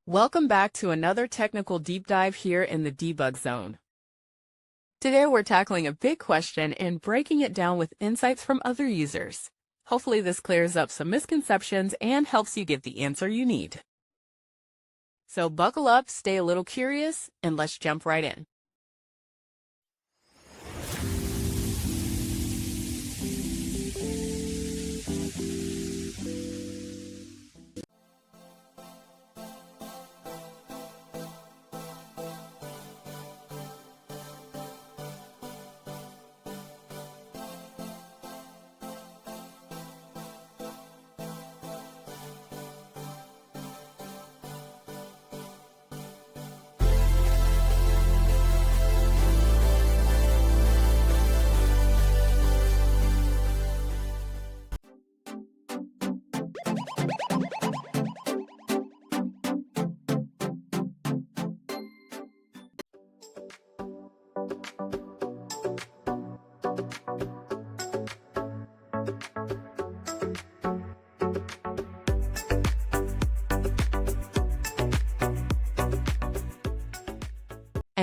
Welcome back to another technical deep dive here in the debug zone. Today we're tackling a big question and breaking it down with insights from other users. Hopefully this clears up some misconceptions and helps you get the answer you need. So buckle up, stay a little curious, and let's jump right in.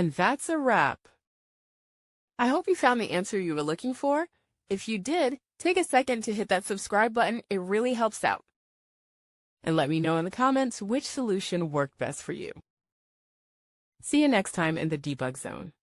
And that's a wrap. I hope you found the answer you were looking for. If you did, take a second to hit that subscribe button. It really helps out. And let me know in the comments which solution worked best for you. See you next time in the debug zone.